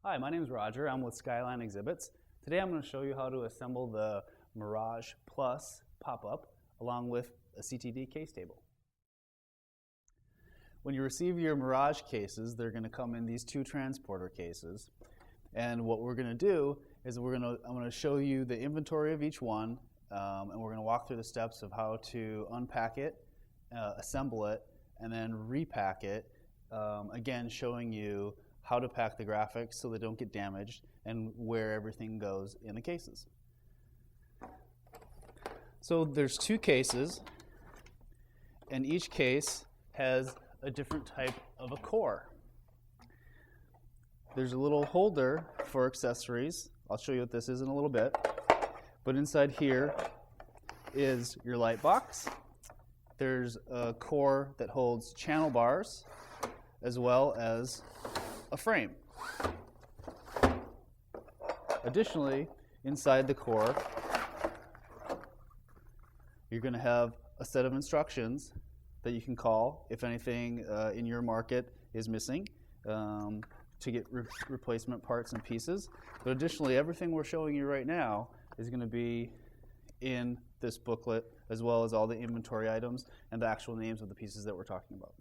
Hi, my name is Roger. I'm with Skyline Exhibits. Today I'm going to show you how to assemble the Mirage Plus pop-up along with a CTD case table. When you receive your Mirage cases, they're going to come in these two transporter cases. And what we're going to do is I'm going to show you the inventory of each one, and we're going to walk through the steps of how to unpack it, assemble it, and then repack it, again showing you how to pack the graphics so they don't get damaged and where everything goes in the cases. So there's two cases, and each case has a different type of a core. There's a little holder for accessories. I'll show you what this is in a little bit. But inside here is your light box. There's a core that holds channel bars as well as a frame. Additionally, inside the core, you're going to have a set of instructions that you can call if anything in your market is missing to get replacement parts and pieces. But additionally, everything we're showing you right now is going to be in this booklet, as well as all the inventory items and the actual names of the pieces that we're talking about.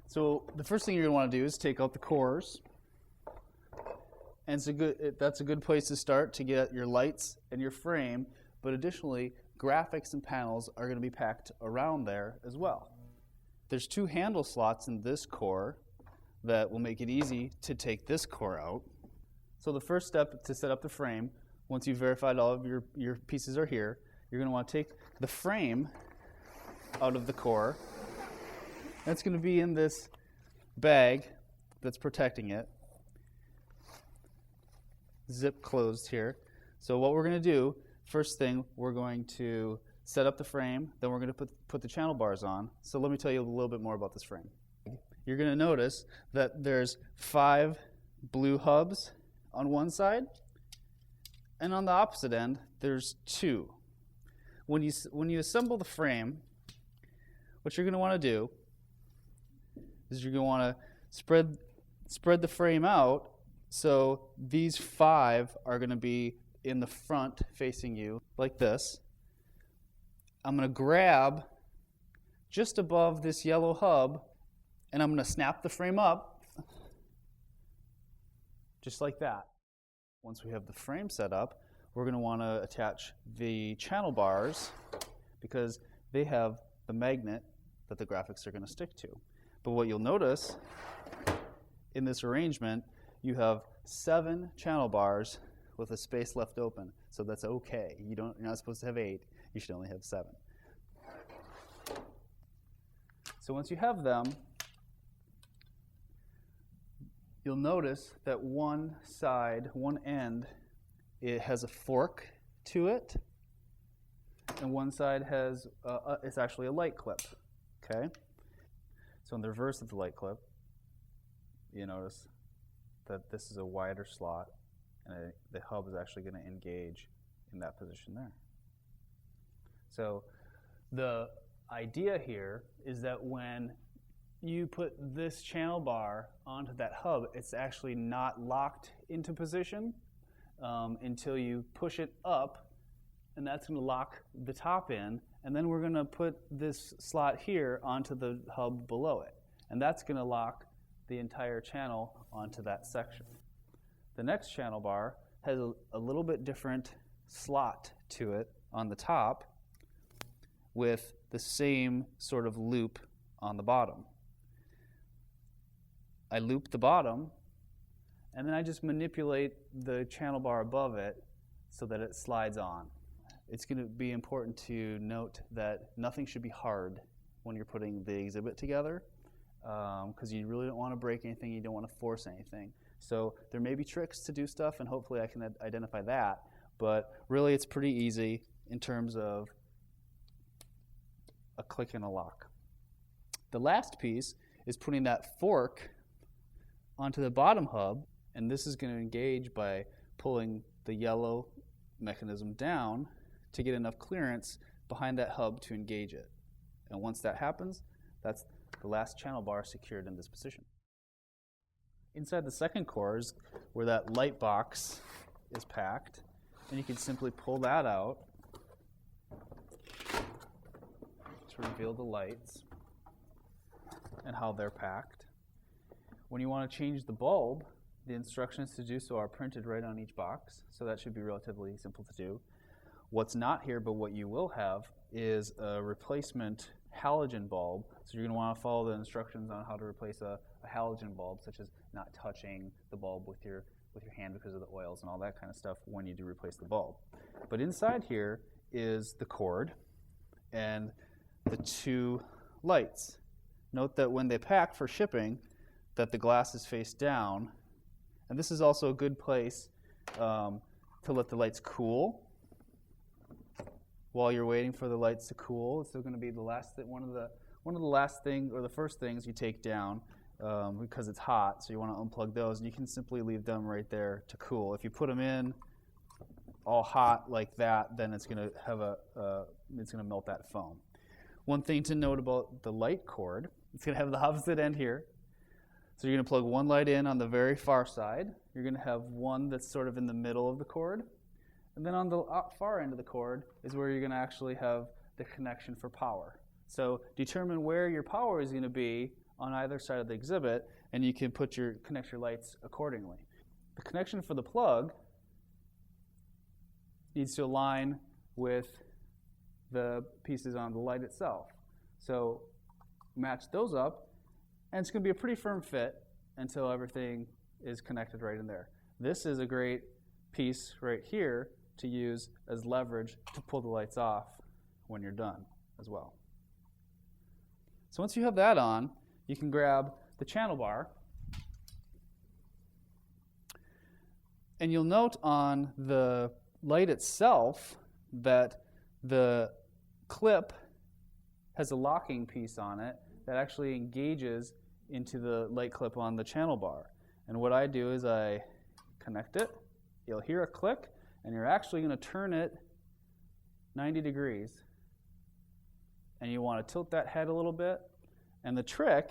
So the first thing you're going to want to do is take out the cores. And that's a good place to start to get your lights and your frame, but additionally, graphics and panels are going to be packed around there as well. There's two handle slots in this core that will make it easy to take this core out. So the first step to set up the frame, once you've verified all of your pieces are here, you're going to want to take the frame out of the core. That's going to be in this bag that's protecting it. Zip closed here. So what we're going to do, first thing, we're going to set up the frame, then we're going to put the channel bars on. So let me tell you a little bit more about this frame. You're going to notice that there's 5 blue hubs on one side, and on the opposite end, there's 2. When you assemble the frame, what you're going to want to do is you're going to want to spread the frame out, so these 5 are going to be in the front facing you like this. I'm going to grab just above this yellow hub, and I'm going to snap the frame up just like that. Once we have the frame set up, we're going to want to attach the channel bars because they have the magnet that the graphics are going to stick to. But what you'll notice in this arrangement, you have 7 channel bars with a space left open. So that's okay. You're not supposed to have 8. You should only have 7. So once you have them, you'll notice that one end, it has a fork to it, and one side has it's actually a light clip. Okay. So in the reverse of the light clip, you notice that this is a wider slot, and the hub is actually going to engage in that position there. So the idea here is that when you put this channel bar onto that hub, it's actually not locked into position until you push it up, and that's going to lock the top in, and then we're going to put this slot here onto the hub below it, and that's going to lock the entire channel onto that section. The next channel bar has a little bit different slot to it on the top with the same sort of loop on the bottom. I loop the bottom, and then I just manipulate the channel bar above it so that it slides on. It's going to be important to note that nothing should be hard when you're putting the exhibit together, because you really don't want to break anything, you don't want to force anything. So there may be tricks to do stuff, and hopefully I can identify that, but really it's pretty easy in terms of a click and a lock. The last piece is putting that fork onto the bottom hub, and this is going to engage by pulling the yellow mechanism down to get enough clearance behind that hub to engage it. And once that happens, that's the last channel bar secured in this position. Inside the second core is where that light box is packed, and you can simply pull that out to reveal the lights and how they're packed. When you want to change the bulb, the instructions to do so are printed right on each box, so that should be relatively simple to do. What's not here, but what you will have, is a replacement halogen bulb. So you're going to want to follow the instructions on how to replace a halogen bulb, such as not touching the bulb with your hand because of the oils and all that kind of stuff when you do replace the bulb. But inside here is the cord and the two lights. Note that when they pack for shipping, that the glass is face down. And this is also a good place to let the lights cool. While you're waiting for the lights to cool, it's still going to be the last one of the last things, or the first things you take down because it's hot. So you want to unplug those, and you can simply leave them right there to cool. If you put them in all hot like that, then it's going to have it's going to melt that foam. One thing to note about the light cord, it's going to have the opposite end here. So you're going to plug one light in on the very far side. You're going to have one that's sort of in the middle of the cord. And then on the far end of the cord is where you're going to actually have the connection for power. So determine where your power is going to be on either side of the exhibit, and you can connect your lights accordingly. The connection for the plug needs to align with the pieces on the light itself. So match those up, and it's going to be a pretty firm fit until everything is connected right in there. This is a great piece right here to use as leverage to pull the lights off when you're done as well. So once you have that on, you can grab the channel bar, and you'll note on the light itself that the clip has a locking piece on it that actually engages into the light clip on the channel bar. And what I do is I connect it. You'll hear a click, and you're actually going to turn it 90 degrees. And you want to tilt that head a little bit. And the trick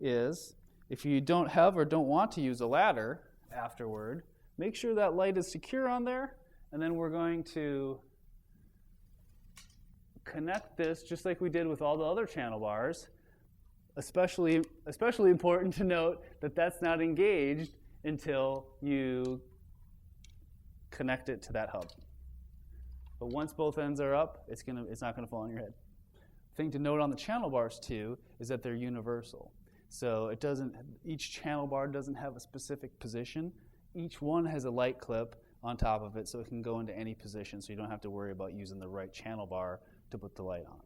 is, if you don't have or don't want to use a ladder afterward, make sure that light is secure on there, and then we're going to connect this just like we did with all the other channel bars. Especially important to note that that's not engaged until you connect it to that hub. But once both ends are up, it's not going to fall on your head. The thing to note on the channel bars too is that they're universal. So each channel bar doesn't have a specific position. Each one has a light clip on top of it, so it can go into any position, so you don't have to worry about using the right channel bar to put the light on.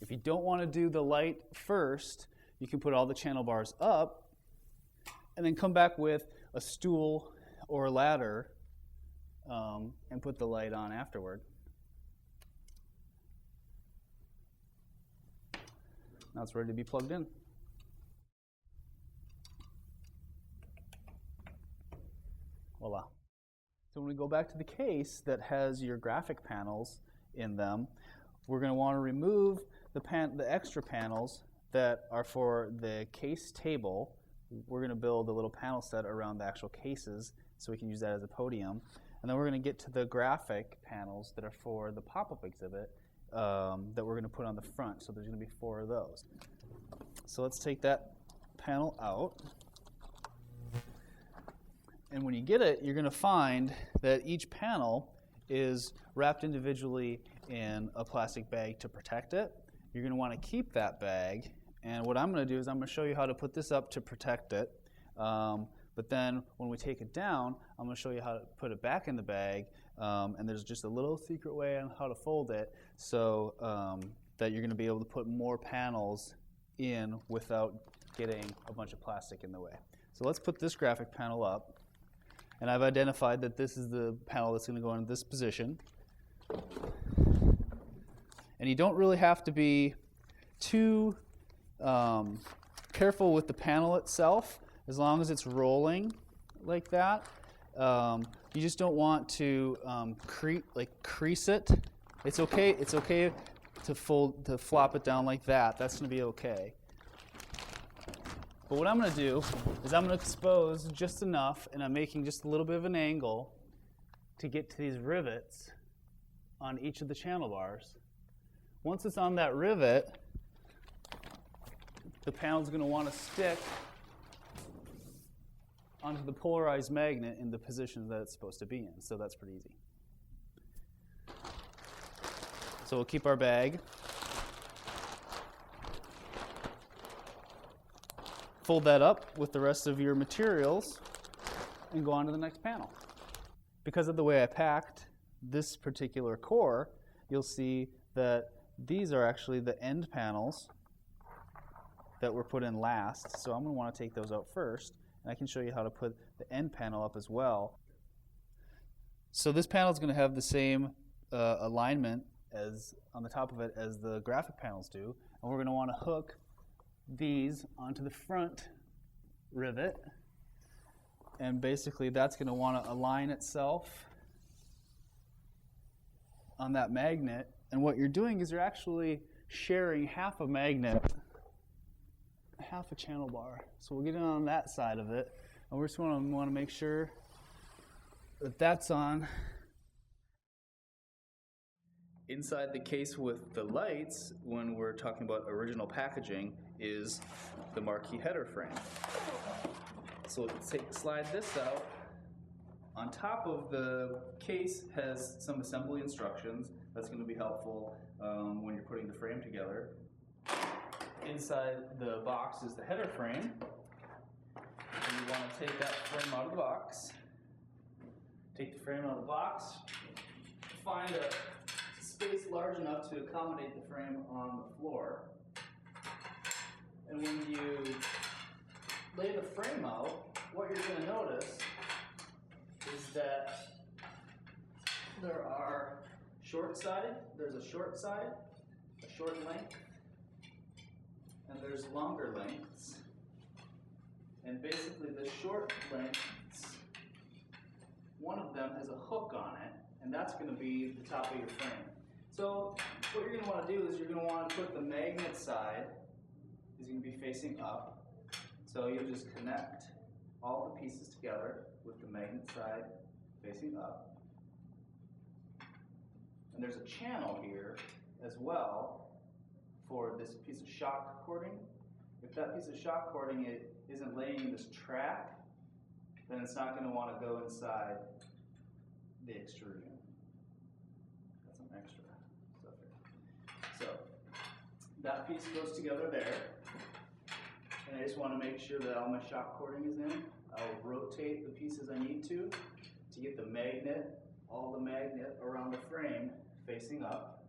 If you don't want to do the light first, you can put all the channel bars up and then come back with a stool or a ladder and put the light on afterward. Now it's ready to be plugged in. Voila. So when we go back to the case that has your graphic panels in them, we're going to want to remove the extra panels that are for the case table. We're going to build a little panel set around the actual cases so we can use that as a podium. And then we're going to get to the graphic panels that are for the pop-up exhibit that we're going to put on the front. So there's going to be 4 of those. So let's take that panel out. And when you get it, you're going to find that each panel is wrapped individually in a plastic bag to protect it. You're going to want to keep that bag. And what I'm going to do is I'm going to show you how to put this up to protect it. But then when we take it down, I'm going to show you how to put it back in the bag. And there's just a little secret way on how to fold it so that you're going to be able to put more panels in without getting a bunch of plastic in the way. So let's put this graphic panel up. And I've identified that this is the panel that's going to go in this position. And you don't really have to be too careful with the panel itself, as long as it's rolling like that. You just don't want to crease it. It's okay to flop it down like that. That's going to be okay. But what I'm going to do is I'm going to expose just enough, and I'm making just a little bit of an angle to get to these rivets on each of the channel bars. Once it's on that rivet, the panel is going to want to stick onto the polarized magnet in the position that it's supposed to be in. So that's pretty easy. So we'll keep our bag. Fold that up with the rest of your materials and go on to the next panel. Because of the way I packed this particular core, you'll see that these are actually the end panels that were put in last. So I'm going to want to take those out first, and I can show you how to put the end panel up as well. So this panel is going to have the same alignment as on the top of it as the graphic panels do, and we're going to want to hook these onto the front rivet, and basically that's going to want to align itself on that magnet. And what you're doing is you're actually sharing half a magnet, half a channel bar. So we'll get in on that side of it, and we're just want to make sure that that's on. Inside the case with the lights, when we're talking about original packaging, is the marquee header frame. So slide this out. On top of the case has some assembly instructions. That's going to be helpful when you're putting the frame together. Inside the box is the header frame. And you want to take that frame out of the box. Take the frame out of the box. Find a space large enough to accommodate the frame on the floor. And when you lay the frame out, what you're going to notice is that there are there's a short side, a short length, and there's longer lengths. And basically the short lengths, one of them has a hook on it, and that's going to be the top of your frame. So what you're going to want to do is you're going to want to put the magnet side is going to be facing up. So you'll just connect all the pieces together with the magnet side facing up. And there's a channel here as well for this piece of shock cording. If that piece of shock cording isn't laying this track, then it's not going to want to go inside the extrusion. Got some extra stuff here. So that piece goes together there. And I just want to make sure that all my shock cording is in. I'll rotate the pieces I need to get the magnet, all the magnet around the frame facing up.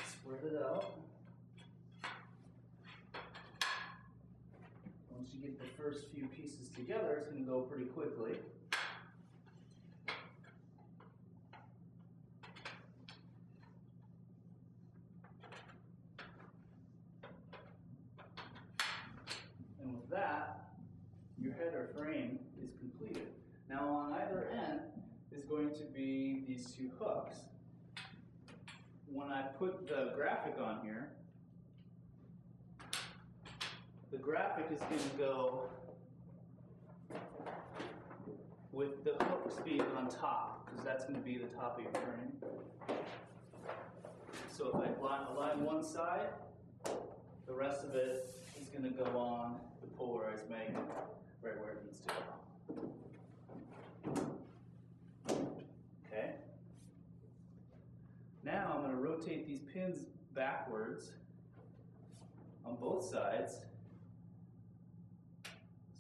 Spread it out. Once you get the first few pieces together, it's going to go pretty quickly. And with that, your header frame is completed. Now on either end is going to be these two hooks. When I put the graphic on here, the graphic is going to go with the hooks being on top, because that's going to be the top of your frame. So if I align one side, the rest of it is going to go on the polarized magnet right where it needs to go. Okay. Now I'm going to rotate these pins backwards on both sides.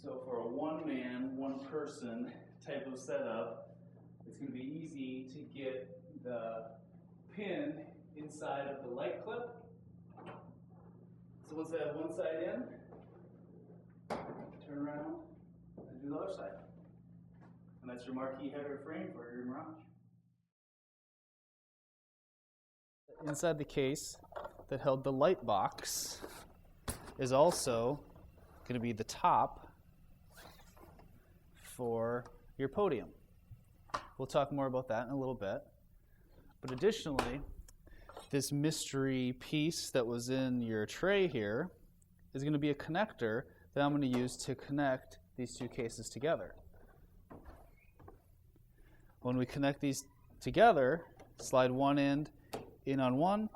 So for a one-man, one-person type of setup, it's going to be easy to get the pin inside of the light clip. So once I have one side in, turn around and do the other side. And that's your marquee header frame for your Mirage. Inside the case that held the light box is also going to be the top for your podium. We'll talk more about that in a little bit. But additionally, this mystery piece that was in your tray here is going to be a connector that I'm going to use to connect these two cases together. When we connect these together, slide one end in on one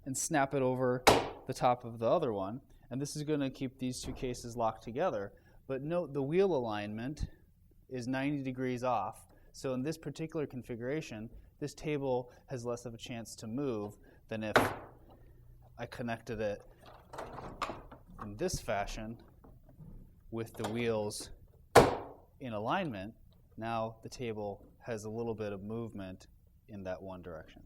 and snap it over the top of the other one. And this is going to keep these two cases locked together. But note the wheel alignment is 90 degrees off. So in this particular configuration, this table has less of a chance to move than if I connected it in this fashion with the wheels in alignment. Now the table has a little bit of movement in that one direction.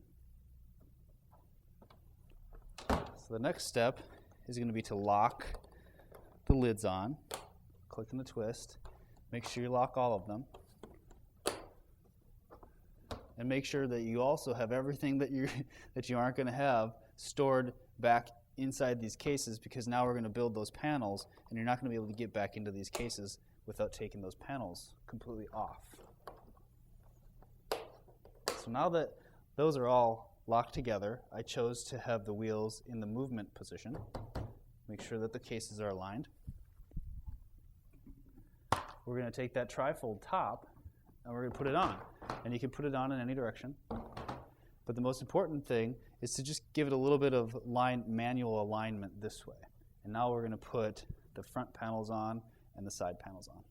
So the next step is going to be to lock the lids on. Click in the twist. Make sure you lock all of them. And make sure that you also have everything that you aren't going to have stored back inside these cases, because now we're going to build those panels and you're not going to be able to get back into these cases without taking those panels completely off. So now that those are all locked together, I chose to have the wheels in the movement position. Make sure that the cases are aligned. We're going to take that trifold top and we're going to put it on. And you can put it on in any direction. But the most important thing is to just give it a little bit of manual alignment this way. And now we're going to put the front panels on and the side panels on.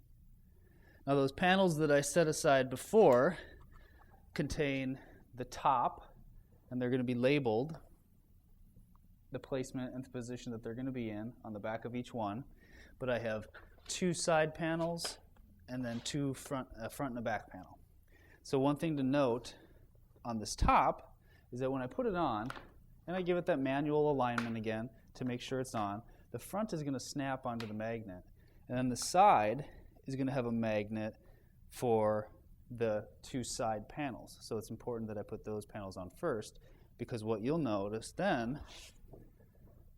Now those panels that I set aside before contain the top, and they're going to be labeled, the placement and the position that they're going to be in on the back of each one. But I have two side panels and then two front and a back panel. So one thing to note on this top is that when I put it on, and I give it that manual alignment again to make sure it's on, the front is going to snap onto the magnet. And then the side is going to have a magnet for the two side panels. So it's important that I put those panels on first, because what you'll notice then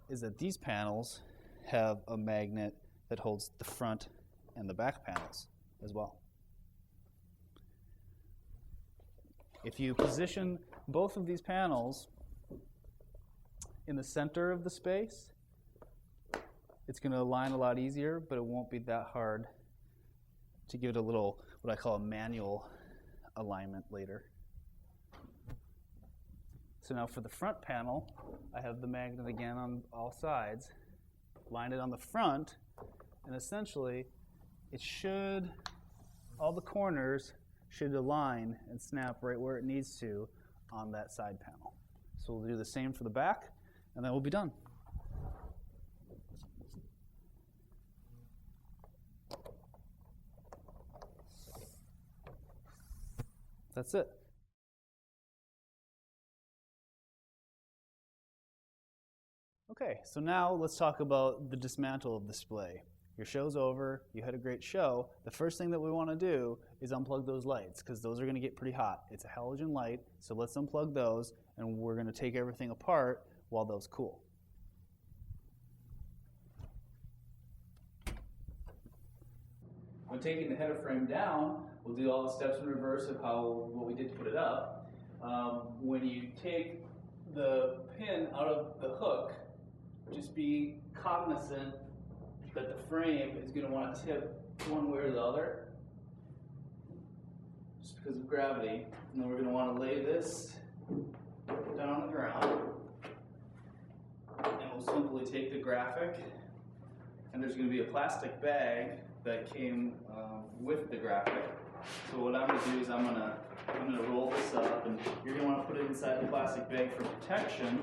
is that these panels have a magnet that holds the front and the back panels as well. If you position both of these panels in the center of the space, it's going to align a lot easier, but it won't be that hard to give it a little, what I call a manual alignment later. So now for the front panel, I have the magnet again on all sides, line it on the front, and essentially all the corners should align and snap right where it needs to on that side panel. So we'll do the same for the back, and then we'll be done. That's it. Okay, so now let's talk about the dismantle of the display. Your show's over, you had a great show. The first thing that we want to do is unplug those lights, because those are going to get pretty hot. It's a halogen light, so let's unplug those, and we're going to take everything apart while those cool. When taking the header frame down, we'll do all the steps in reverse of what we did to put it up. When you take the pin out of the hook, just be cognizant that the frame is going to want to tip one way or the other, just because of gravity. And then we're going to want to lay this down on the ground, and we'll simply take the graphic, and there's going to be a plastic bag that came with the graphic. So what I'm going to do is I'm going to roll this up, and you're going to want to put it inside the plastic bag for protection,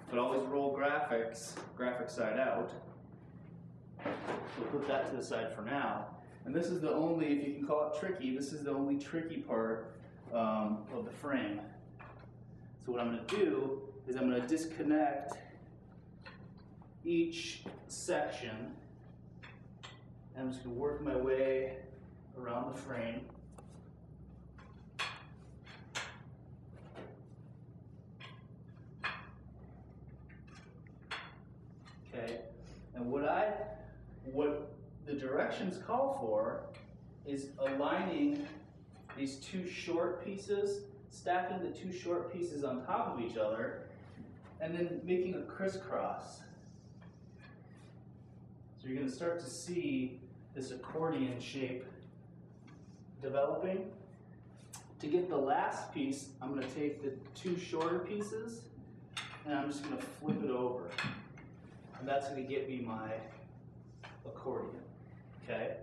but always roll graphic side out. We'll put that to the side for now. And this is the only, if you can call it tricky, this is the only tricky part of the frame. So what I'm going to do is I'm going to disconnect each section. I'm just going to work my way around the frame. Okay, and what the directions call for is aligning these two short pieces stacking the two short pieces on top of each other and then making a crisscross. So you're going to start to see this accordion shape developing. To get the last piece, I'm going to take the two shorter pieces and I'm just going to flip it over. And that's going to get me my accordion. Okay?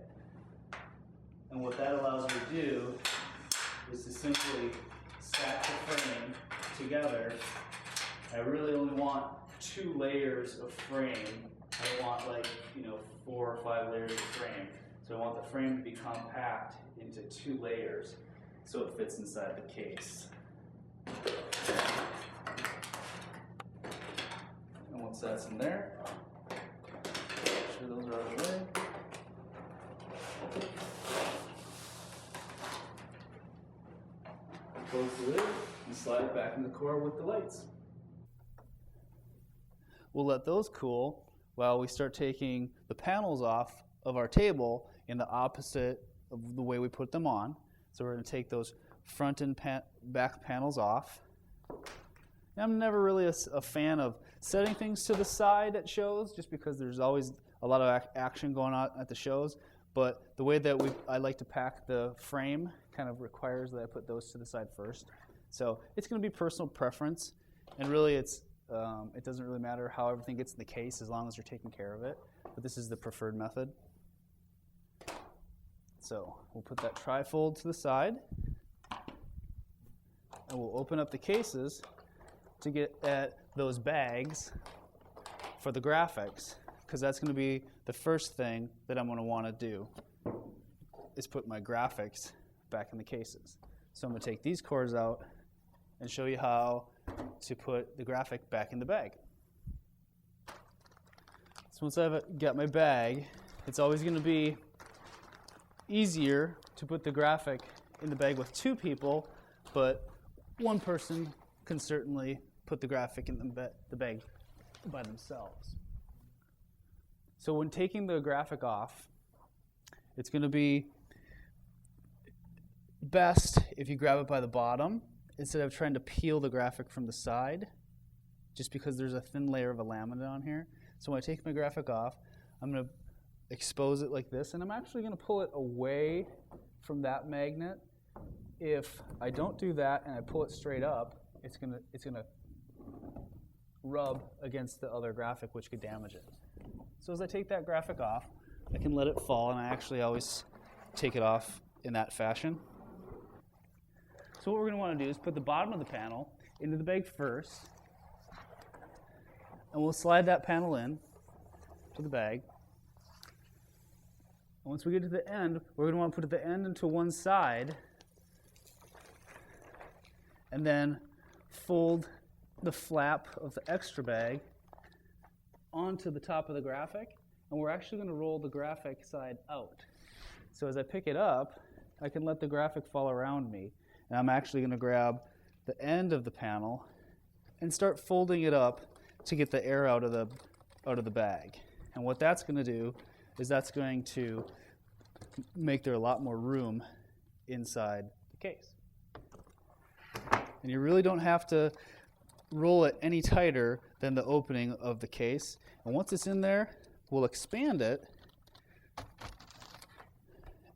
And what that allows me to do is to simply stack the frame together. I really only want 2 layers of frame. I don't want 4 or 5 layers of frame. So I want the frame to be compact into 2 layers so it fits inside the case. And once that's in there, make sure those are out of the way. Close the lid and slide it back in the core with the lights. We'll let those cool while we start taking the panels off of our table in the opposite of the way we put them on. So we're going to take those front and back panels off. And I'm never really a fan of setting things to the side at shows just because there's always a lot of action going on at the shows. But the way that I like to pack the frame kind of requires that I put those to the side first. So it's going to be personal preference, and really it doesn't really matter how everything gets in the case as long as you're taking care of it. But this is the preferred method. So we'll put that trifold to the side, and we'll open up the cases to get at those bags for the graphics, because that's going to be the first thing that I'm going to want to do is put my graphics back in the cases. So I'm going to take these cords out and show you how to put the graphic back in the bag. So once I've got my bag, it's always going to be easier to put the graphic in the bag with 2 people, but 1 person can certainly put the graphic in the bag by themselves. So when taking the graphic off, it's going to be best if you grab it by the bottom instead of trying to peel the graphic from the side, just because there's a thin layer of a laminate on here. So when I take my graphic off, I'm going to expose it like this, and I'm actually going to pull it away from that magnet. If I don't do that and I pull it straight up, it's going to rub against the other graphic, which could damage it. So as I take that graphic off, I can let it fall, and I actually always take it off in that fashion. So what we're going to want to do is put the bottom of the panel into the bag first, and we'll slide that panel in to the bag. And once we get to the end, we're going to want to put the end into one side, and then fold the flap of the extra bag onto the top of the graphic, and we're actually going to roll the graphic side out. So as I pick it up, I can let the graphic fall around me, and I'm actually going to grab the end of the panel and start folding it up to get the air out of the bag. And what that's going to do is that's going to make there a lot more room inside the case. And you really don't have to roll it any tighter than the opening of the case. And once it's in there, we'll expand it.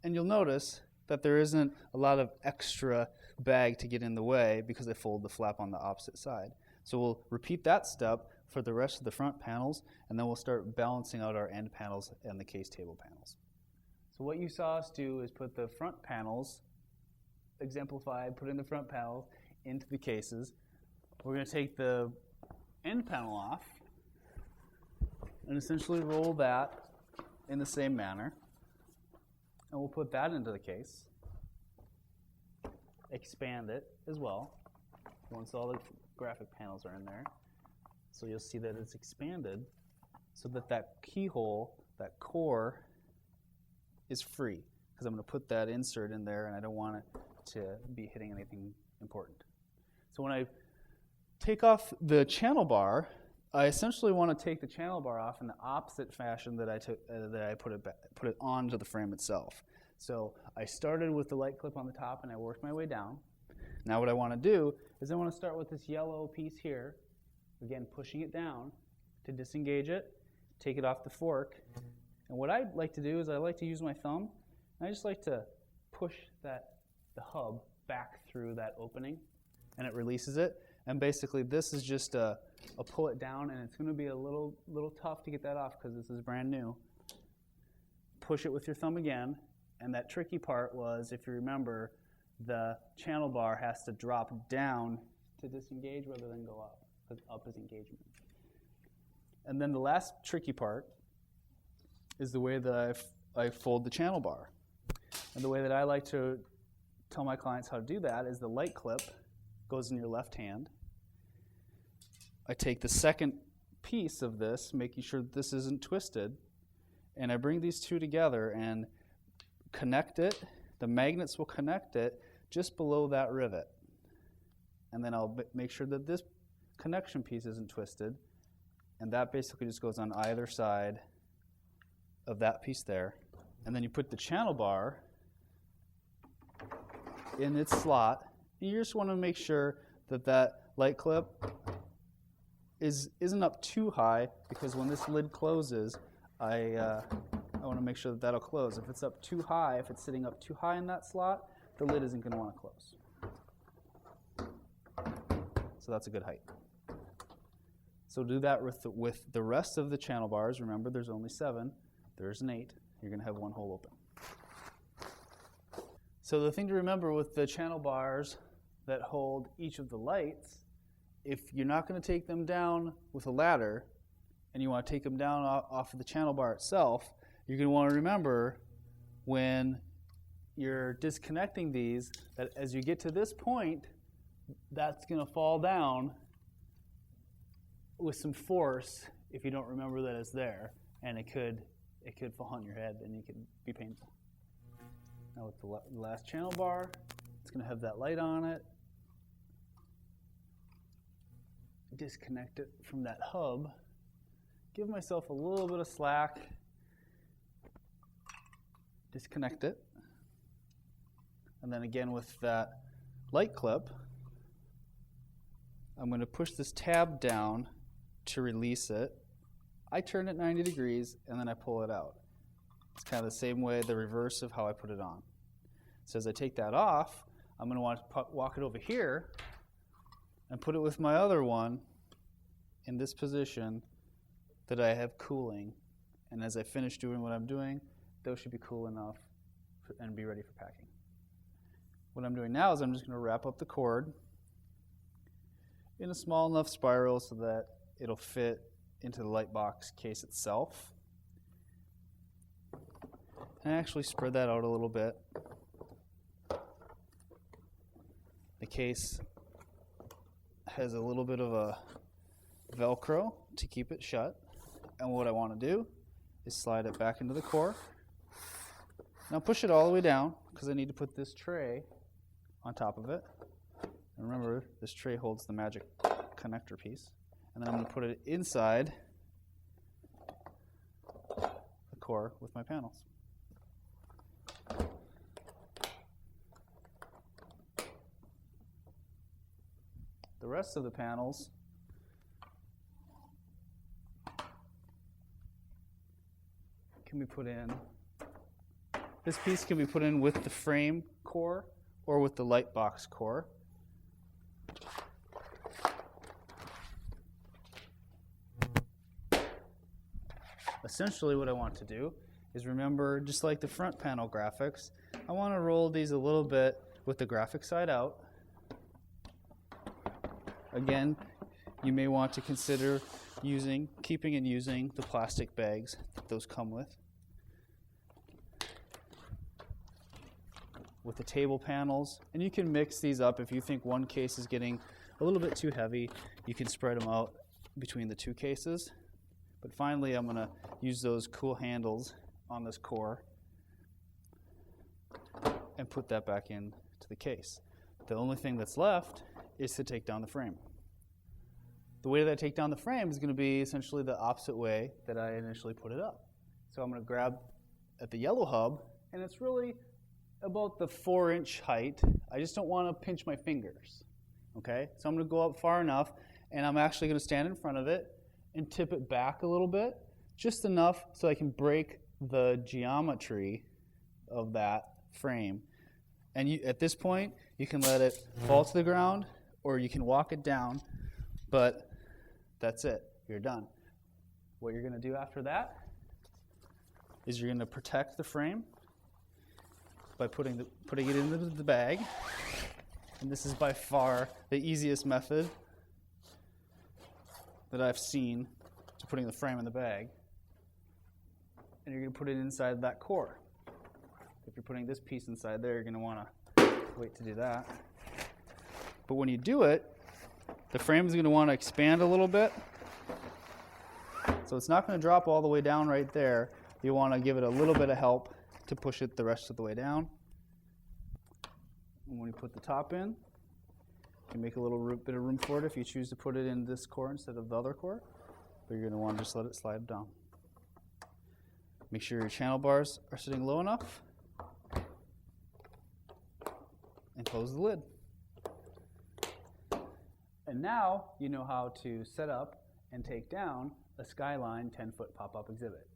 And you'll notice that there isn't a lot of extra bag to get in the way because I fold the flap on the opposite side. So we'll repeat that step for the rest of the front panels, and then we'll start balancing out our end panels and the case table panels. So what you saw us do is put the front panels, exemplified, putting the front panels into the cases. We're going to take the end panel off and essentially roll that in the same manner. And we'll put that into the case, expand it as well once all the graphic panels are in there. So you'll see that it's expanded so that that keyhole, that core, is free, because I'm going to put that insert in there and I don't want it to be hitting anything important. So when I take off the channel bar, I essentially want to take the channel bar off in the opposite fashion that I put it onto the frame itself. So I started with the light clip on the top and I worked my way down. Now what I want to do is I want to start with this yellow piece here, again pushing it down to disengage it, take it off the fork. And what I like to do is I like to use my thumb, and I just like to push the hub back through that opening, and it releases it. And basically this is just a pull it down, and it's going to be a little tough to get that off because this is brand new. Push it with your thumb again, and that tricky part was, if you remember, the channel bar has to drop down to disengage rather than go up, because up is engagement. And then the last tricky part is the way that I fold the channel bar. And the way that I like to tell my clients how to do that is the light clip goes in your left hand. I take the second piece of this, making sure that this isn't twisted, and I bring these two together and connect it. The magnets will connect it just below that rivet. And then I'll make sure that this connection piece isn't twisted, and that basically just goes on either side of that piece there. And then you put the channel bar in its slot. And you just want to make sure that that light clip isn't up too high, because when this lid closes, I want to make sure that that'll close. If it's up too high, if it's sitting up too high in that slot, the lid isn't going to want to close. So that's a good height. So do that with the rest of the channel bars. Remember, there's only 7. There's an 8. You're going to have one hole open. So the thing to remember with the channel bars that hold each of the lights, if you're not going to take them down with a ladder and you want to take them down off of the channel bar itself, you're going to want to remember when you're disconnecting these that as you get to this point, that's going to fall down with some force if you don't remember that it's there, and it could fall on your head and it could be painful. Now with the last channel bar, it's going to have that light on it. Disconnect it from that hub. Give myself a little bit of slack. Disconnect it. And then again with that light clip, I'm going to push this tab down to release it. I turn it 90 degrees and then I pull it out. It's kind of the same way, the reverse of how I put it on. So as I take that off, I'm going to want to walk it over here and put it with my other one in this position that I have cooling. And as I finish doing what I'm doing, those should be cool enough and be ready for packing. What I'm doing now is I'm just going to wrap up the cord in a small enough spiral so that it'll fit into the light box case itself. And I actually spread that out a little bit. The case has a little bit of a Velcro to keep it shut. And what I want to do is slide it back into the core. Now push it all the way down because I need to put this tray on top of it. And remember, this tray holds the magic connector piece. And then I'm going to put it inside the core with my panels. The rest of the panels can be put in. This piece can be put in with the frame core or with the light box core. Essentially what I want to do is remember, just like the front panel graphics, I want to roll these a little bit with the graphic side out. Again, you may want to consider keeping and using the plastic bags that those come with. With the table panels, and you can mix these up. If you think one case is getting a little bit too heavy, you can spread them out between the two cases. But finally, I'm going to use those cool handles on this core and put that back into the case. The only thing that's left is to take down the frame. The way that I take down the frame is going to be essentially the opposite way that I initially put it up. So I'm going to grab at the yellow hub, and it's really about the 4-inch height. I just don't want to pinch my fingers. Okay, so I'm going to go up far enough, and I'm actually going to stand in front of it and tip it back a little bit, just enough so I can break the geometry of that frame. And at this point, you can let it fall to the ground, or you can walk it down, but that's it. You're done. What you're going to do after that is you're going to protect the frame by putting it into the bag. And this is by far the easiest method that I've seen to putting the frame in the bag. And you're going to put it inside that core. If you're putting this piece inside there, you're going to want to wait to do that. But when you do it, the frame is going to want to expand a little bit. So it's not going to drop all the way down right there. You want to give it a little bit of help to push it the rest of the way down. And when you put the top in, you can make a little bit of room for it if you choose to put it in this core instead of the other core. But you're going to want to just let it slide down. Make sure your channel bars are sitting low enough. And close the lid. And now you know how to set up and take down a Skyline 10-foot pop-up exhibit.